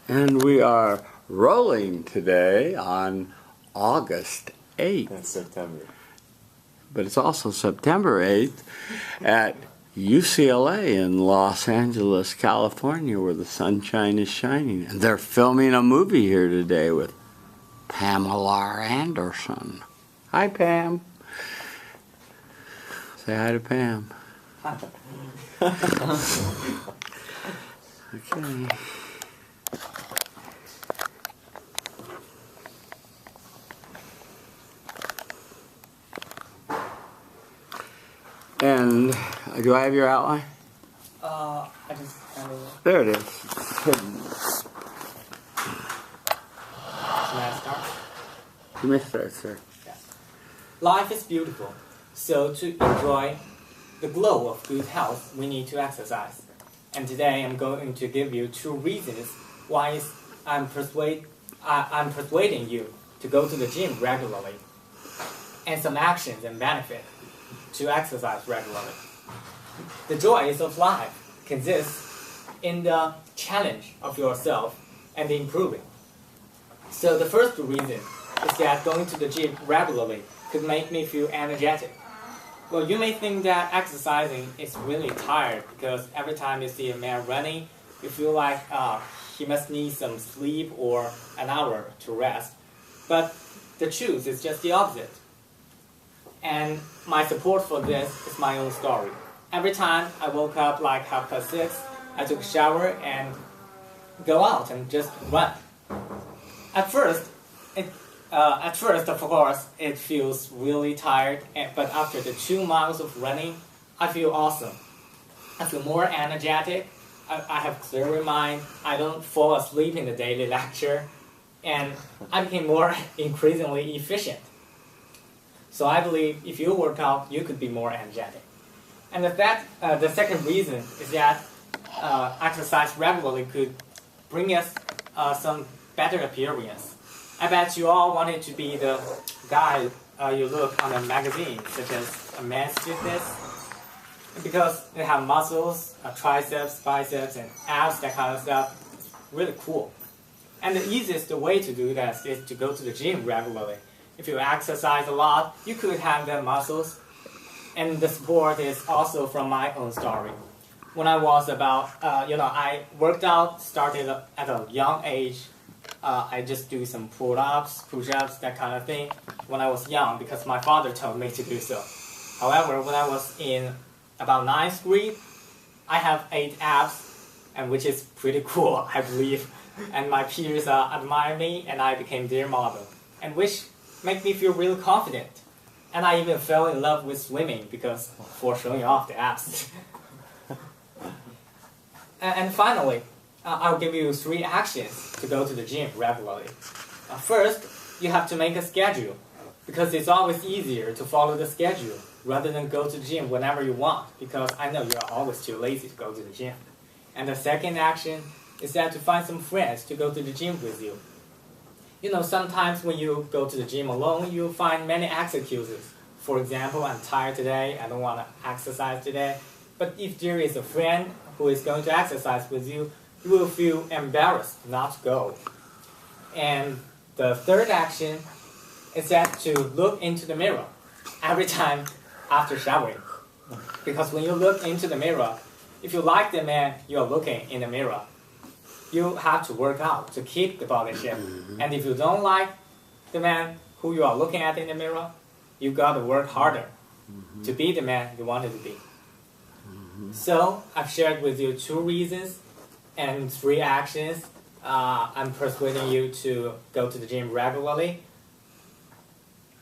And we are rolling today on August 8th. That's September. But it's also September 8th at UCLA in Los Angeles, California, where the sunshine is shining. And they're filming a movie here today with Pamela Anderson. Hi, Pam. Say hi to Pam. Okay. And do I have your outline? I just kind of. There it is. It's hidden. Can I start? You may start, sir. Yes. Life is beautiful, so to enjoy the glow of good health, we need to exercise. And today I'm going to give you 2 reasons why I'm persuading you to go to the gym regularly, and some actions and benefits to exercise regularly. The joys of life consists in the challenge of yourself and improving. So the first reason is that going to the gym regularly could make me feel energetic. Well, you may think that exercising is really tired because every time you see a man running, you feel like he must need some sleep or an hour to rest. But the truth is just the opposite. And my support for this is my own story. Every time I woke up like 6:30, I took a shower and go out and just run. At first, of course, it feels really tired, but after the 2 miles of running, I feel awesome. I feel more energetic, I have clearer mind, I don't fall asleep in the daily lecture, and I became more increasingly efficient. So I believe if you work out, you could be more energetic. And the second reason is that exercise regularly could bring us some better appearance. I bet you all wanted to be the guy you look on a magazine, such as a Men's Fitness, because they have muscles, triceps, biceps, and abs, that kind of stuff. It's really cool. And the easiest way to do that is to go to the gym regularly. If you exercise a lot, you could have the muscles. And the support is also from my own story. When I was about, I worked out, started at a young age. I just do some pull-ups, push-ups, that kind of thing when I was young because my father told me to do so. However, when I was in about 9th grade, I have 8 abs, and which is pretty cool, I believe. And my peers admire me, and I became their model, and which made me feel really confident. And I even fell in love with swimming because for showing off the abs. And finally, I'll give you 3 actions to go to the gym regularly. First, you have to make a schedule because it's always easier to follow the schedule rather than go to the gym whenever you want because I know you're always too lazy to go to the gym. And the second action is that to find some friends to go to the gym with you. You know, sometimes when you go to the gym alone, you find many excuses. For example, I'm tired today, I don't want to exercise today. But if there is a friend who is going to exercise with you, you will feel embarrassed not to go. And the third action is that to look into the mirror every time after showering. Because when you look into the mirror, if you like the man you're looking in the mirror, you have to work out to keep the body shape. And if you don't like the man who you are looking at in the mirror, you got to work harder to be the man you wanted to be. So I've shared with you 2 reasons and 3 actions. I'm persuading you to go to the gym regularly.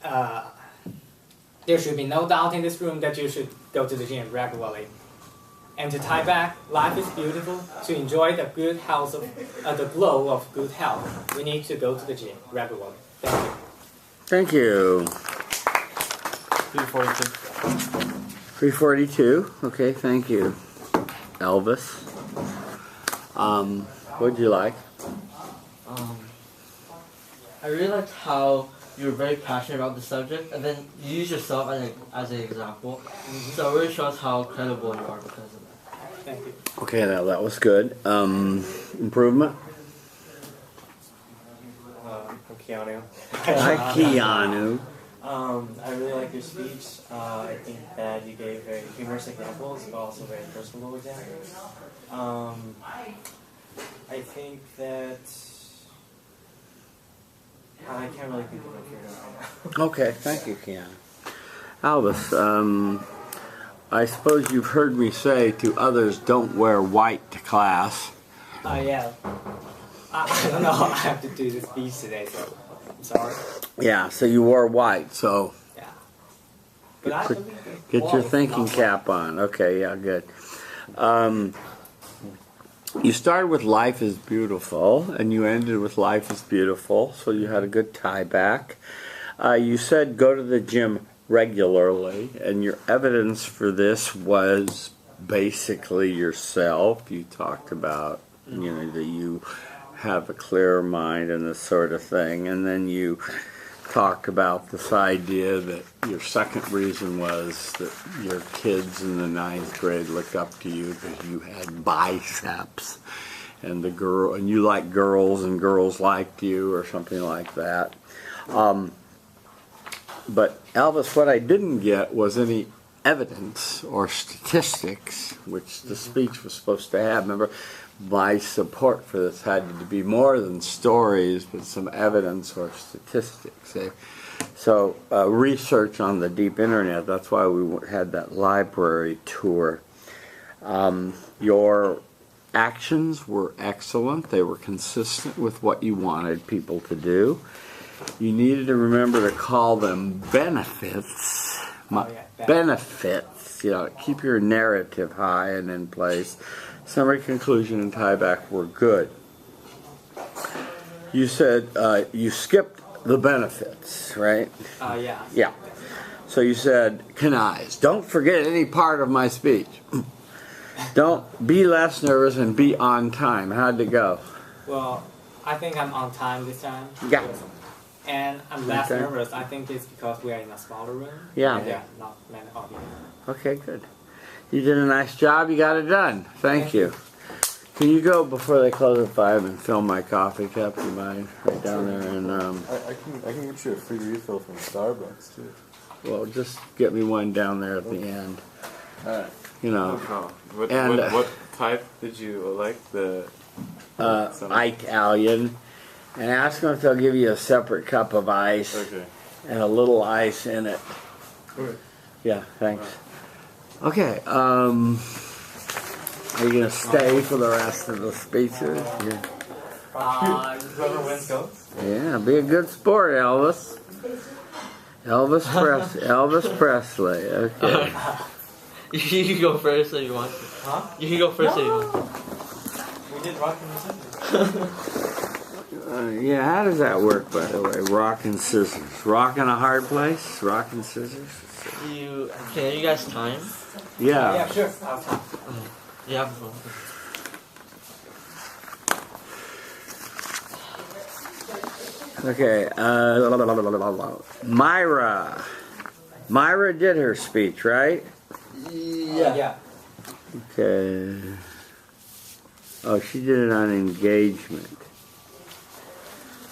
There should be no doubt in this room that you should go to the gym regularly. And to tie back, life is beautiful. To enjoy the good health the glow of good health, we need to go to the gym regularly. Thank you. Thank you. 342. 342. Okay, thank you. Elvis. What'd you like? I really liked how you were very passionate about the subject, and then you use yourself as an example. So it really shows how credible you are because of that. Thank you. Okay, that was good. Improvement? Keanu. Hi, Keanu. I really like your speech. I think that you gave very humorous examples, but also very personable examples. I think that I can't really think of my favorite right now. Okay, thank you, Keanu. Albus, I suppose you've heard me say to others, don't wear white to class. Yeah. I don't know. I have to do the speech today, so I'm sorry. Yeah, so you wore white, so Yeah. But I believe get your thinking cap on. Okay, yeah, good. You started with Life is Beautiful, and you ended with Life is Beautiful, so you had a good tie back. You said go to the gym regularly, and your evidence for this was basically yourself. You talked about, that you have a clearer mind and this sort of thing, and then you talked about this idea that your second reason was that your kids in the 9th grade looked up to you because you had biceps, and you liked girls and girls liked you, or something like that. But Elvis, what I didn't get was any evidence or statistics, which the speech was supposed to have. Remember, my support for this had to be more than stories, but some evidence or statistics. So research on the deep internet, that's why we had that library tour. Your actions were excellent. They were consistent with what you wanted people to do. You needed to remember to call them benefits. Benefits. Keep your narrative high and in place. Summary, conclusion, and tieback were good. You said you skipped the benefits, right? Yeah. Yeah. So you said canise. Don't forget any part of my speech. Don't be less nervous and be on time. How'd it go? Well, I think I'm on time this time. Yeah. And I'm less Okay. nervous. I think it's because we are in a smaller room. Yeah. And there are not many audience. Okay, good. You did a nice job. You got it done. Thank you. Can you go before they close at 5 and fill my coffee cup? You mind? Right down there. And I can get you a free refill from Starbucks too. well, just get me one down there at the end. Alright. No What type did you like? The Italian. And ask them if they'll give you a separate cup of ice. Okay. And a little ice in it. Okay. Yeah, thanks. Okay, are you going to stay for the rest of the speeches? Yeah. Whoever wins goes. Yeah, be a good sport, Elvis. Elvis Presley. Okay. You can go first if you want to. Huh? You can go first if you want to. We did rock and scissors. Yeah, how does that work, by the way? Rock and scissors. Rock in a hard place? Rock and scissors? Can you guys time? Yeah. Yeah, sure. I'll time. Yeah. Okay, Myra. Myra did her speech, right? Yeah. Okay. Oh, she did it on engagement.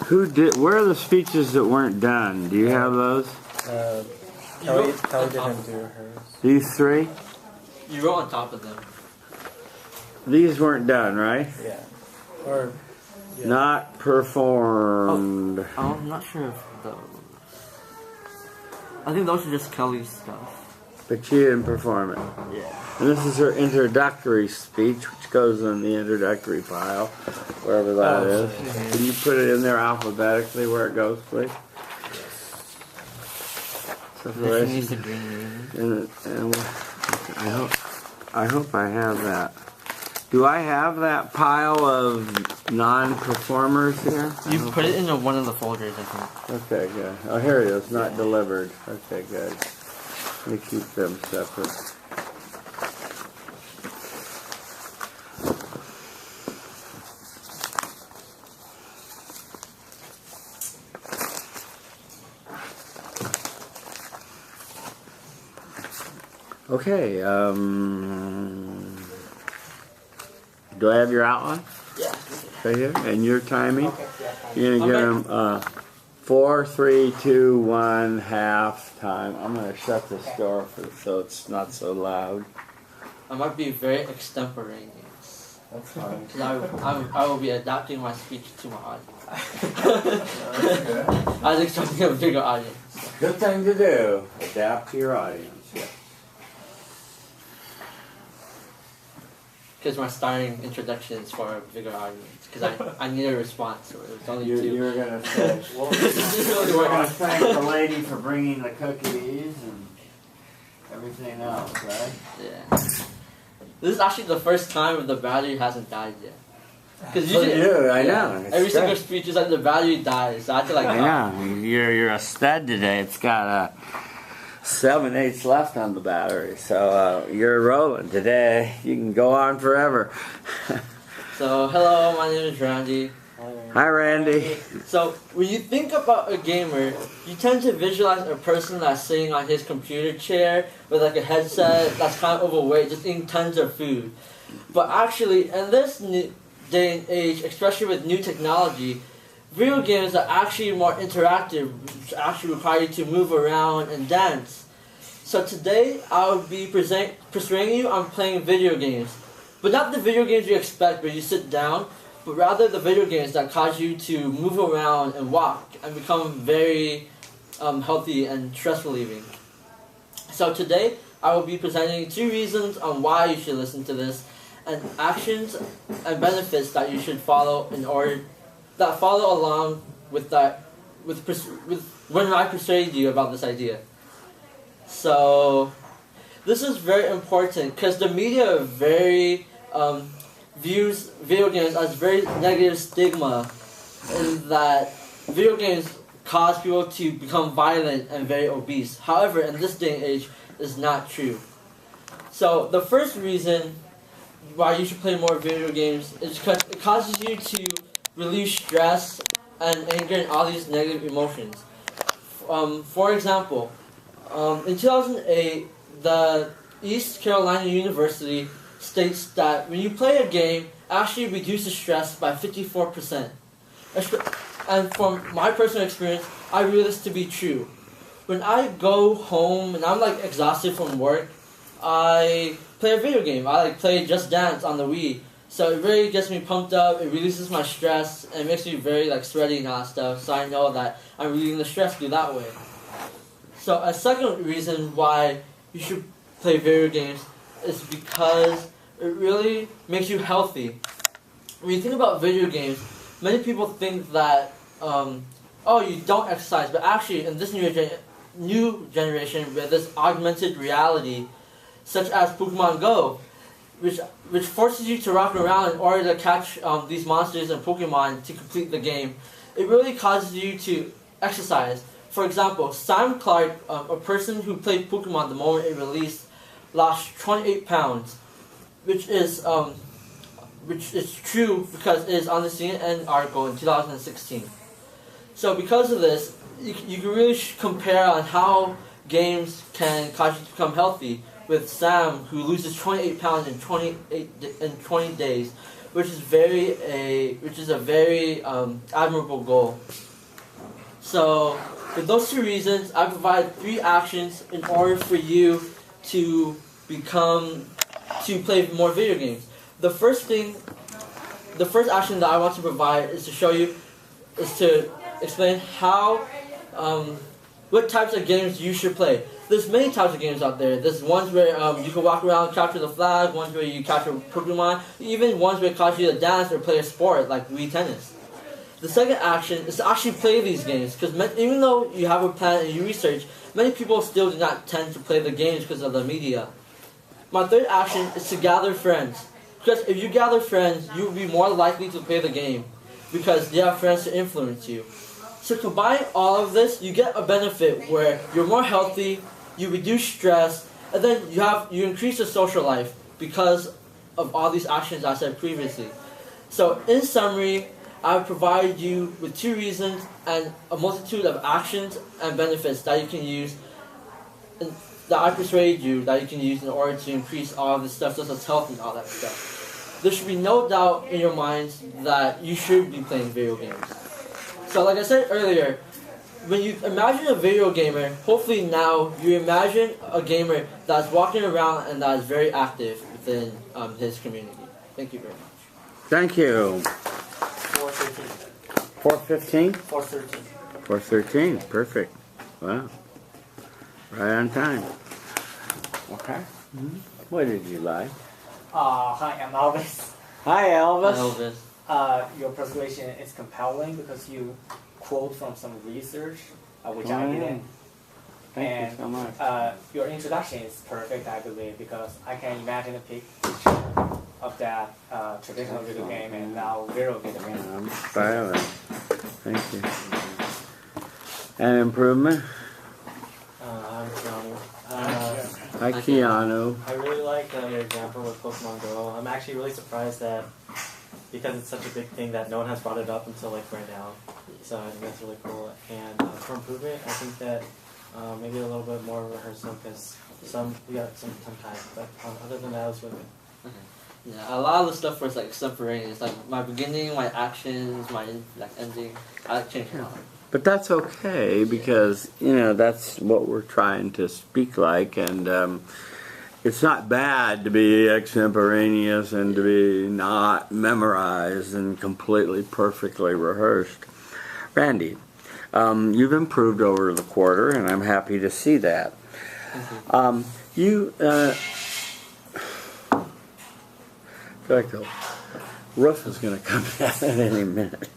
Where are the speeches that weren't done? Do you have those? Kelly didn't do hers. These three? You wrote on top of them. These weren't done, right? Yeah. Or yeah. Not performed. Oh, I'm not sure if those. I think those are just Kelly's stuff. But she didn't perform it. Yeah. And this is her introductory speech, which goes in the introductory pile, wherever that is. Can you put it in there alphabetically where it goes, please? So This needs the green room. and I hope I have that. Do I have that pile of non-performers here? You put it in one of the folders, I think. Okay, good. Oh, here it is. Not delivered. Okay, good. Let me keep them separate. Okay, do I have your outline? Yeah. Right here? And your timing? Okay, yeah. You're going to get them 4, 3, 2, 1, half time. I'm gonna shut this door so it's not so loud. I might be very extemporaneous. That's fine. 'Cause I will be adapting my speech to my audience. I was expecting a bigger audience. Good thing to do. Adapt to your audience. Yeah. Because my starting introduction is for a bigger audience. Because I need a response. So it was only You 2. were gonna say. You were gonna thank the lady for bringing the cookies and everything else, right? Yeah. This is actually the first time the battery hasn't died yet. Because For usually, you, I know. It's every single great. speech is like the battery dies. So I have to like. I know. You're a stud today. It's got 7/8 left on the battery, so you're rolling today. You can go on forever. So hello, my name is Randy. Hi, Randy. So when you think about a gamer, you tend to visualize a person that's sitting on his computer chair with like a headset that's kind of overweight, just eating tons of food. But actually, in this day and age, especially with new technology, video games are actually more interactive, which actually require you to move around and dance. So today, I will be persuading you on playing video games. But not the video games you expect where you sit down, but rather the video games that cause you to move around and walk and become very healthy and stress relieving. So today, I will be presenting 2 reasons on why you should listen to this, and actions and benefits that you should follow in order that follow along with that with when I persuade you about this idea. So this is very important because the media very views video games as very negative stigma, in that video games cause people to become violent and very obese. However, in this day and age, is not true. So the first reason why you should play more video games is because it causes you to relieve stress and anger and all these negative emotions. For example, in 2008, the East Carolina University states that when you play a game, it actually reduces stress by 54%. And from my personal experience, I realize this to be true. When I go home and I'm like exhausted from work, I play a video game. I like play Just Dance on the Wii. So it really gets me pumped up, it releases my stress, and it makes me very like sweaty and all that stuff, so I know that I'm relieving the stress through that way. So a second reason why you should play video games is because it really makes you healthy. When you think about video games, many people think that, oh, you don't exercise, but actually in this new generation with this augmented reality, such as Pokemon Go, which forces you to rock around in order to catch these monsters and Pokemon to complete the game, it really causes you to exercise. For example, Sam Clark, a person who played Pokemon the moment it released, lost 28 pounds, which is true because it is on the CNN article in 2016. So because of this, you can really compare on how games can cause you to become healthy, with Sam, who loses 28 pounds in 20 days, which is a very admirable goal. So, for those 2 reasons, I provide 3 actions in order for you to play more video games. The first action that I want to provide is to explain how, what types of games you should play. There's many types of games out there. There's ones where you can walk around, capture the flag, ones where you capture Pokemon, even ones where it causes you to dance or play a sport like Wii Tennis. The second action is to actually play these games, because even though you have a plan and you research, many people still do not tend to play the games because of the media. My third action is to gather friends, because if you gather friends, you will be more likely to play the game, because they have friends to influence you. So combine all of this, you get a benefit where you're more healthy, you reduce stress, and then you increase your social life because of all these actions I said previously. So in summary, I provide you with 2 reasons and a multitude of actions and benefits that you can use, that I persuade you that you can use in order to increase all of this stuff, such as health and all that stuff. There should be no doubt in your minds that you should be playing video games. So like I said earlier, when you imagine a video gamer, hopefully now you imagine a gamer that's walking around and that is very active within his community. Thank you very much. Thank you. 413. 4:15? 413. 4:13. Perfect. Wow. Right on time. Okay. What did you like? Hi, I'm Elvis. Hi, Elvis. Elvis. Your persuasion is compelling because you quote from some research, which I Oh, didn't. Thank you so much. Your introduction is perfect, I believe, because I can imagine a picture of that traditional video game and now real video game. I'm silent. Thank you. An improvement? I'm Keanu. Hi, Keanu. I really like your example with Pokemon Go. I'm actually really surprised that because it's such a big thing that no one has brought it up until like right now. So I think that's really cool. And for improvement, I think that maybe a little bit more rehearsal because we got some time. But other than that, it was really good. Yeah, a lot of the stuff was like extemporaneous. Like my beginning, my actions, my like ending. I changed a lot. But that's okay because, you know, that's what we're trying to speak like, and it's not bad to be extemporaneous and to be not memorized and completely perfectly rehearsed. Randy, you've improved over the quarter, and I'm happy to see that. I feel like the roof is going to come down at any minute.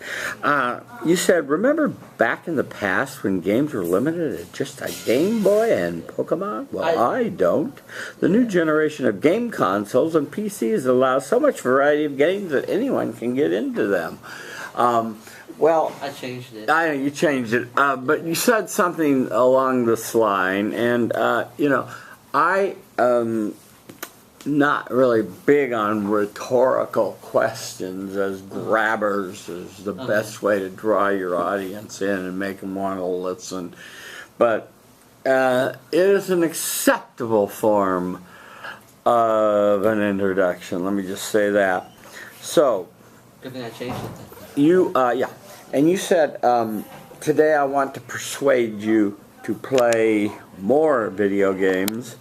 You said, remember back in the past when games were limited to just a Game Boy and Pokemon? Well, I don't. The new generation of game consoles and PCs allow so much variety of games that anyone can get into them. Well, I changed it. I know you changed it, but you said something along this line, and you know, I not really big on rhetorical questions as grabbers is the best way to draw your audience in and make them want to listen. But it is an acceptable form of an introduction. Let me just say that. So, Good thing I changed it then. you, yeah, and you said today I want to persuade you to play more video games.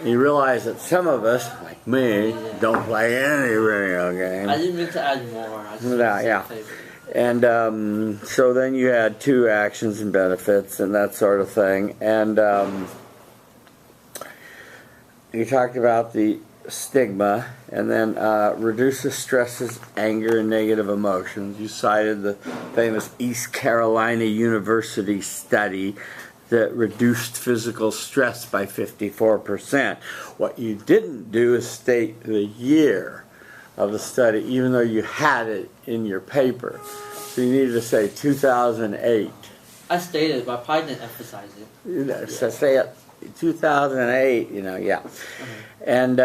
You realize that some of us, like me, don't play any video games. I didn't mean to add more. I just Yeah. And so then you had 2 actions and benefits and that sort of thing. And you talked about the stigma and then reduces stresses, anger, and negative emotions. You cited the famous East Carolina University study that reduced physical stress by 54%. What you didn't do is state the year of the study, even though you had it in your paper. So you needed to say 2008. I stated, but I probably didn't emphasize it. You know, so say it 2008. You know, yeah. And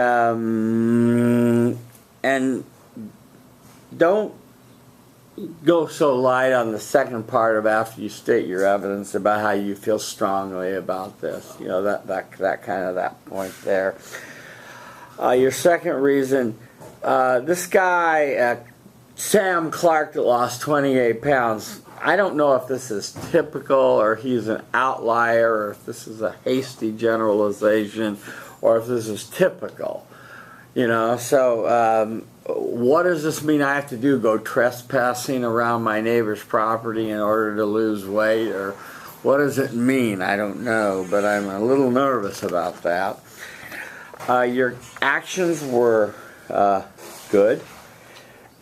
don't go so light on the second part of after you state your evidence about how you feel strongly about this. You know, that kind of that point there. Your second reason, this guy, Sam Clark, that lost 28 pounds, I don't know if this is typical or he's an outlier or if this is a hasty generalization or if this is typical. You know, so what does this mean I have to do? Go trespassing around my neighbor's property in order to lose weight? Or what does it mean? I don't know, but I'm a little nervous about that. Your actions were good.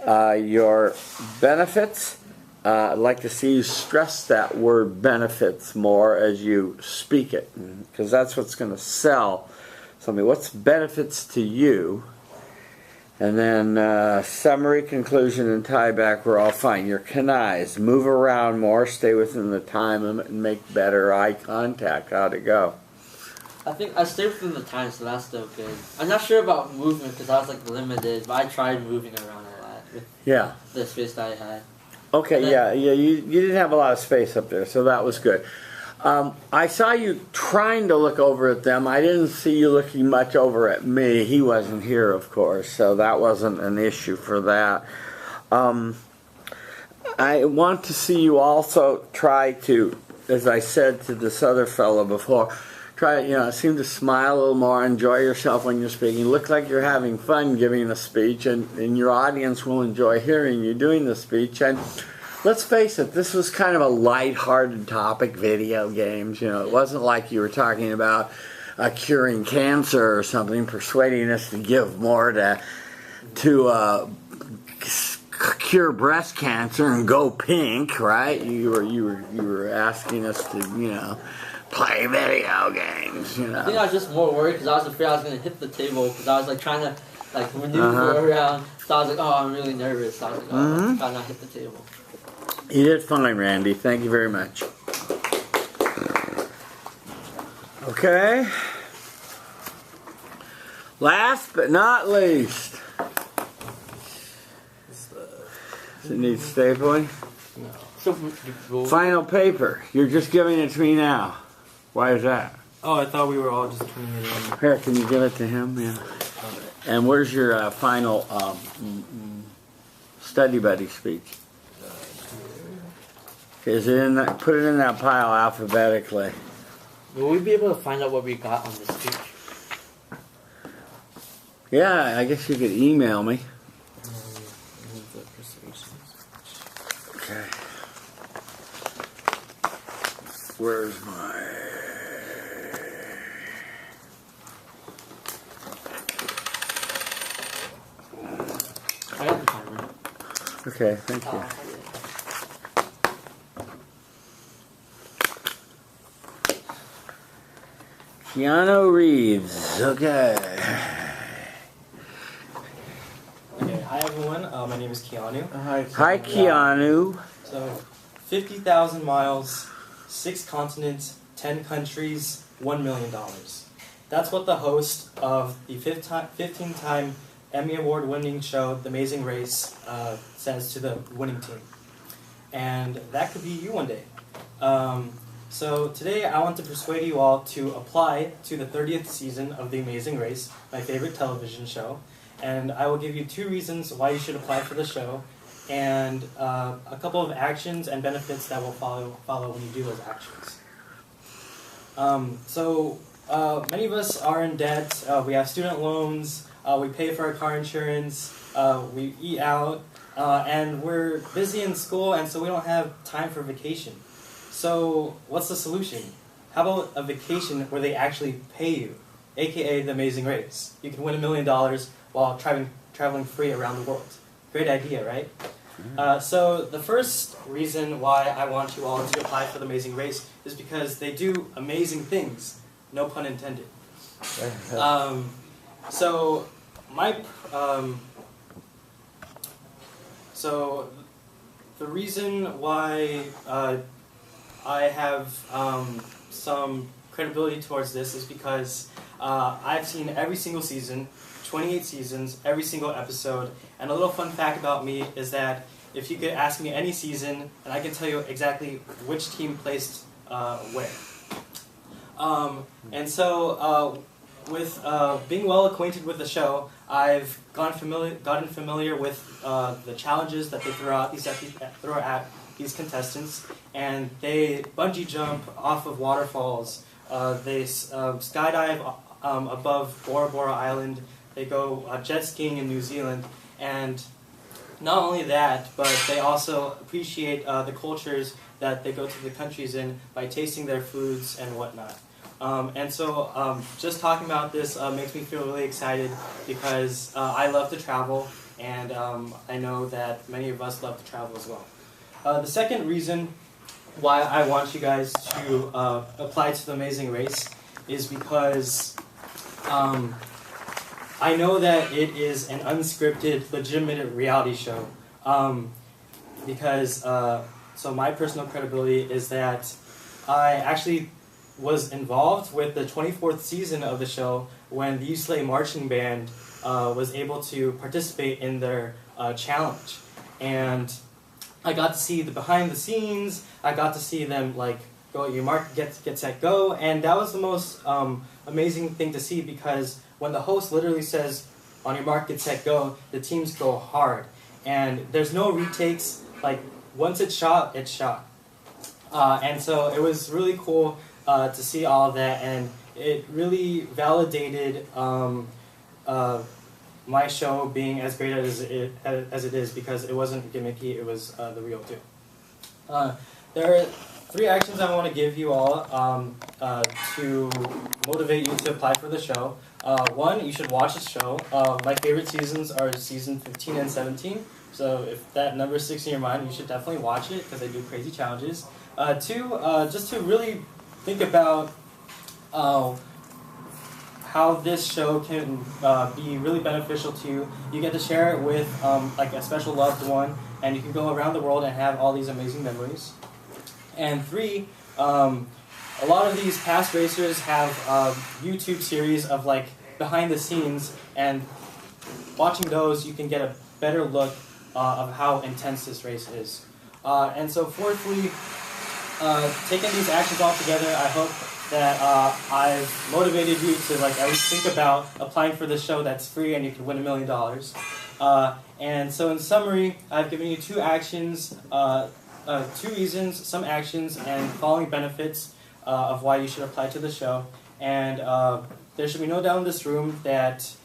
Your benefits, I'd like to see you stress that word benefits more as you speak it, because that's what's going to sell something. What's benefits to you? And then summary, conclusion, and tie back were all fine. Your canais, move around more, stay within the time limit, and make better eye contact. How'd it go? I think I stayed within the time, so that's still good. I'm not sure about movement because I was like limited, but I tried moving around a lot with the space that I had. Okay, you didn't have a lot of space up there, so that was good. I saw you trying to look over at them. I didn't see you looking much over at me. He wasn't here, of course, so that wasn't an issue for that. I want to see you also try to as I said to this other fellow before, try, seem to smile a little more, enjoy yourself when you're speaking. Look like you're having fun giving a speech, and your audience will enjoy hearing you doing the speech. And let's face it, this was kind of a light-hearted topic, video games. It wasn't like you were talking about curing cancer or something, persuading us to give more to cure breast cancer and go pink, right? You were asking us to, play video games, I think I was just more worried because I was afraid I was going to hit the table because I was like trying to maneuver around. So I was like, oh, I'm really nervous. So I was like, oh, I gotta not hit the table. You did fine, Randy. Thank you very much. Okay. Last but not least. Does it need stapling? No. So, Final paper. You're just giving it to me now. Why is that? Oh, I thought we were all just turning it in. Here, can you give it to him? Yeah. And where's your final study buddy speech? Is it in that? Put it in that pile alphabetically. will we be able to find out what we got on this speech? Yeah, I guess you could email me. Okay. Where's my... I got the timer. Okay, thank you. Keanu Reeves. Okay. Okay, hi everyone. My name is Keanu. Hi, Keanu. So, 50,000 miles, 6 continents, 10 countries, $1 million. That's what the host of the 15-time Emmy Award-winning show, The Amazing Race, says to the winning team. And that could be you one day. So today I want to persuade you all to apply to the 30th season of The Amazing Race, my favorite television show. And I will give you 2 reasons why you should apply for the show, and a couple of actions and benefits that will follow when you do those actions. Many of us are in debt. We have student loans. We pay for our car insurance. We eat out, and we're busy in school, and so we don't have time for vacation. So what's the solution? How about a vacation where they actually pay you, aka The Amazing Race? You can win $1 million while traveling free around the world. Great idea, right? So the first reason why I want you all to apply for The Amazing Race is because they do amazing things, no pun intended. So the reason why I have some credibility towards this is because I've seen every single season, 28 seasons, every single episode, and a little fun fact about me is that if you could ask me any season, and I can tell you exactly which team placed where. With being well acquainted with the show, I've gotten familiar with the challenges that they throw at these contestants, and they bungee jump off of waterfalls, they skydive above Bora Bora Island, they go jet skiing in New Zealand, and not only that, but they also appreciate the cultures that they go to the countries in by tasting their foods and whatnot. Just talking about this makes me feel really excited because I love to travel, and I know that many of us love to travel as well. The second reason why I want you guys to apply to The Amazing Race is because I know that it is an unscripted, legitimate reality show. So my personal credibility is that I actually was involved with the 24th season of the show when the Ucla marching band was able to participate in their challenge. And I got to see the behind the scenes, I got to see them go at your mark, get set, go, and that was the most amazing thing to see because when the host literally says, on your mark, get set, go, the teams go hard. And there's no retakes, once it's shot, it's shot. And so it was really cool to see all of that, and it really validated my show being as great as it is, because it wasn't gimmicky, it was the real deal. There are 3 actions I want to give you all to motivate you to apply for the show. 1, you should watch the show. My favorite seasons are season 15 and 17, so if that number sticks in your mind, you should definitely watch it, because they do crazy challenges. 2, just to really think about how this show can be really beneficial to you. You get to share it with like a special loved one, and you can go around the world and have all these amazing memories. And 3, a lot of these past racers have YouTube series of like behind the scenes, and watching those you can get a better look of how intense this race is. And so 4thly, taking these actions all together, I hope that I've motivated you to like at least think about applying for this show that's free and you can win $1 million. And so in summary, I've given you 2 actions, 2 reasons, some actions, and following benefits of why you should apply to the show. And there should be no doubt in this room that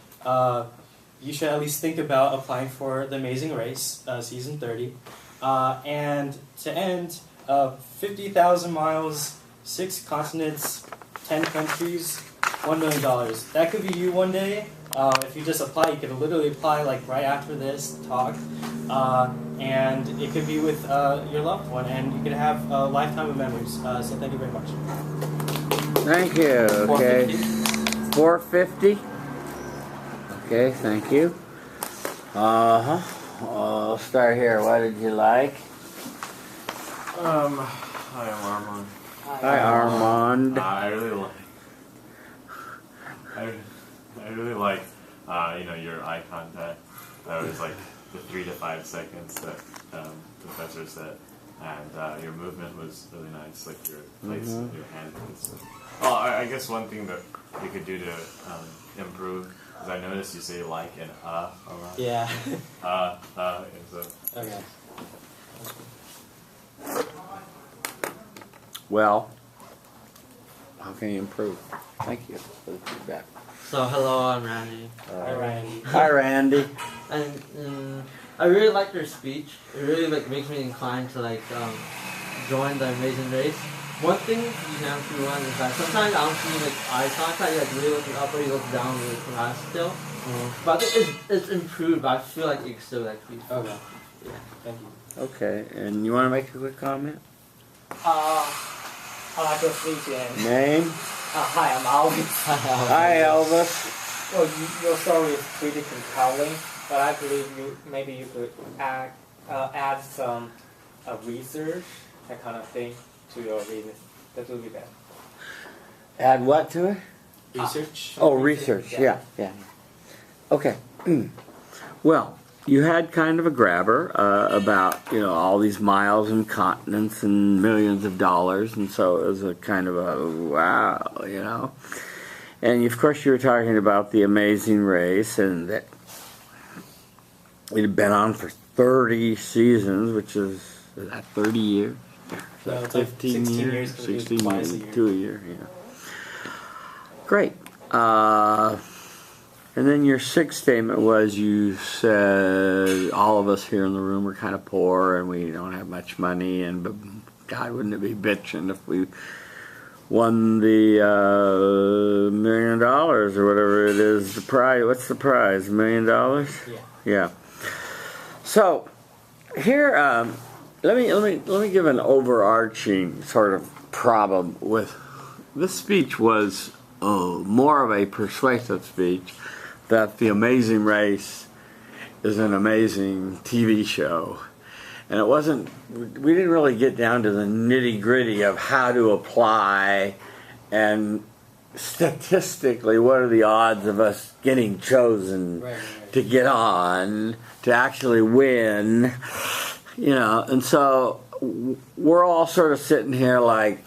you should at least think about applying for The Amazing Race, Season 30. And to end, 50,000 miles, 6 continents, 10 countries, $1 million. That could be you one day. If you just apply, you could literally apply like right after this talk. And it could be with your loved one, and you could have a lifetime of memories. So thank you very much. Thank you. Okay. 450. Okay, thank you. I'll start here. What did you like? Hi, I'm Armand. Hi, Armand. I really like, your eye contact. That was like the 3 to 5 seconds that Professor said, and your movement was really nice, like your place, your hand and stuff. Well, I guess one thing that you could do to improve is I noticed you say like and a lot. Yeah. And so. Okay. Well, how can you improve? Thank you for the feedback. So hello, I'm Randy. Hi, Randy. Hi, Randy. And I really like your speech. It really like makes me inclined to like join the Amazing Race. One thing you can improve on is that sometimes I don't see like eye contact. You like really looking up or you look down really fast still. But I think it's improved. But I feel like it's still like pretty. Okay. Yeah. Thank you. Okay, and you want to make a quick comment? I like your speech and Name? hi, I'm Alvin. Hi, Elvis. Well, your story is pretty compelling, but I believe maybe you could add some research, that kind of thing, to your reading. That would be better. Add what to it? Research. Oh, research. Yeah. Okay. Well, you had kind of a grabber about all these miles and continents and millions of dollars, and so it was a kind of a wow, And of course, you were talking about the Amazing Race, and that it had been on for 30 seasons, which is that 30 years? No, it's like 16 years. 16 twice years, a year. 2 a year. Yeah. Great. And then your 6th statement was you said all of us here in the room are kind of poor and we don't have much money, and but God, wouldn't it be bitching if we won the $1 million or whatever it is, the prize. What's the prize? $1 million? Yeah. So here, let me give an overarching sort of problem with this speech. Was more of a persuasive speech that The Amazing Race is an amazing TV show. And it wasn't, we didn't really get down to the nitty gritty of how to apply and statistically what are the odds of us getting chosen to get on, to actually win, and so we're all sort of sitting here like,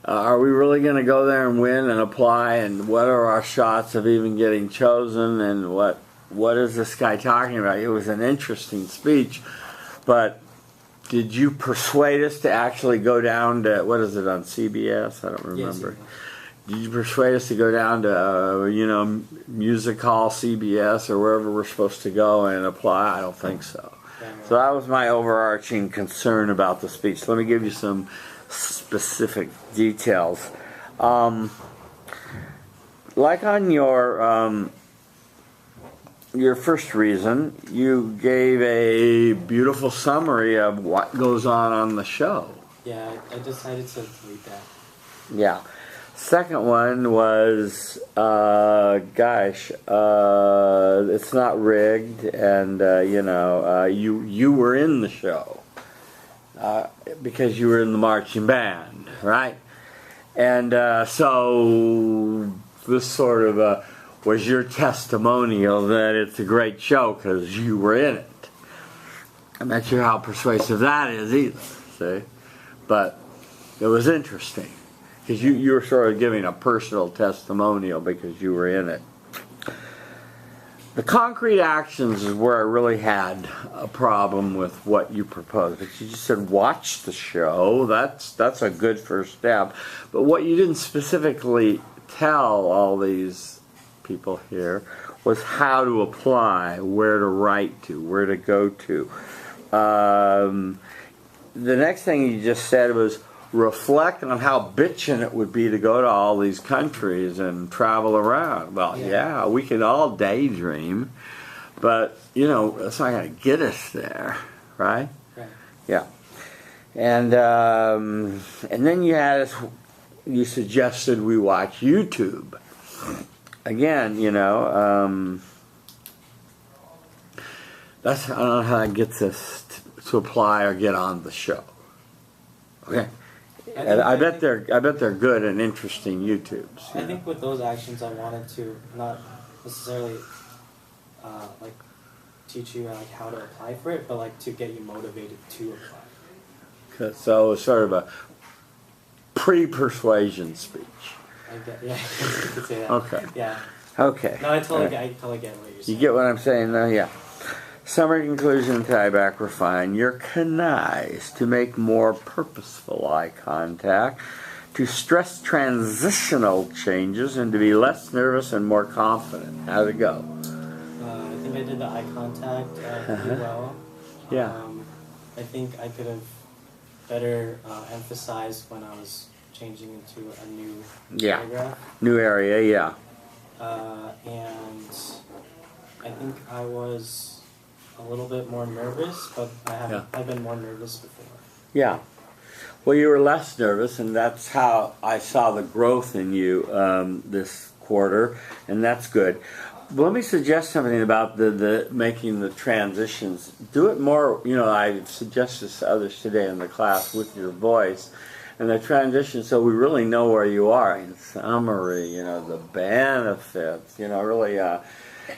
are we really going to go there and win and apply, and what are our shots of even getting chosen, and what is this guy talking about? It was an interesting speech, but did you persuade us to actually go down to, what is it, on CBS? I don't remember. Yes, Did you persuade us to go down to, Music Hall, CBS, or wherever we're supposed to go and apply? I don't think so. So that was my overarching concern about the speech. Let me give you some specific details. Like on your first reason, you gave a beautiful summary of what goes on the show. Yeah, I decided to read that. Yeah. Second one was, it's not rigged, and you were in the show because you were in the marching band, right? And so this sort of was your testimonial that it's a great show because you were in it. I'm not sure how persuasive that is either, see? But it was interesting. Because you were sort of giving a personal testimonial because you were in it. The concrete actions is where I really had a problem with what you proposed. But you just said, watch the show. That's a good first step. But what you didn't specifically tell all these people here was how to apply, where to write to, where to go to. The next thing you just said was, reflect on how bitchin' it would be to go to all these countries and travel around. Well, yeah, we can all daydream, but that's not going to get us there, right? Right. Yeah. And then you suggested we watch YouTube. Again, that's, I don't know how that gets us to apply or get on the show. Okay. And I bet they're good and interesting YouTubes. I think with those actions, I wanted to not necessarily teach you how to apply for it, but to get you motivated to apply. So it's sort of a pre-persuasion speech. You could say that. Okay. Yeah. Okay. No, I totally get what you're saying. You get what I'm saying, though? Yeah. Summary, conclusion, tieback, refine. You're connized to make more purposeful eye contact, to stress transitional changes, and to be less nervous and more confident. How'd it go? I think I did the eye contact pretty well. Yeah. I think I could have better emphasized when I was changing into a new paragraph. New area, yeah. And I think I was a little bit more nervous, but I've been more nervous before. Yeah. Well, you were less nervous, and that's how I saw the growth in you this quarter, and that's good. But let me suggest something about the making the transitions. Do it more, I suggested this to others today in the class with your voice, and the transition so we really know where you are. In summary, the benefits, really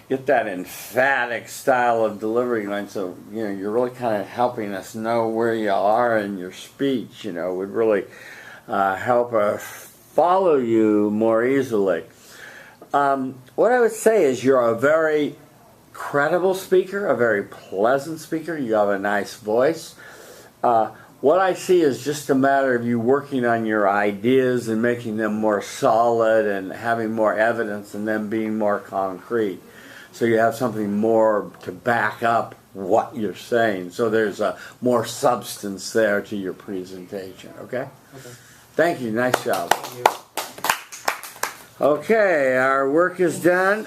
get that emphatic style of delivery going, so you're really kind of helping us know where you are in your speech. Would really help us follow you more easily. What I would say is you're a very credible speaker, a very pleasant speaker. You have a nice voice. What I see is just a matter of you working on your ideas and making them more solid and having more evidence and them being more concrete. So you have something more to back up what you're saying. So there's more substance there to your presentation, okay? Okay. Thank you. Nice job. Thank you. Okay, our work is done.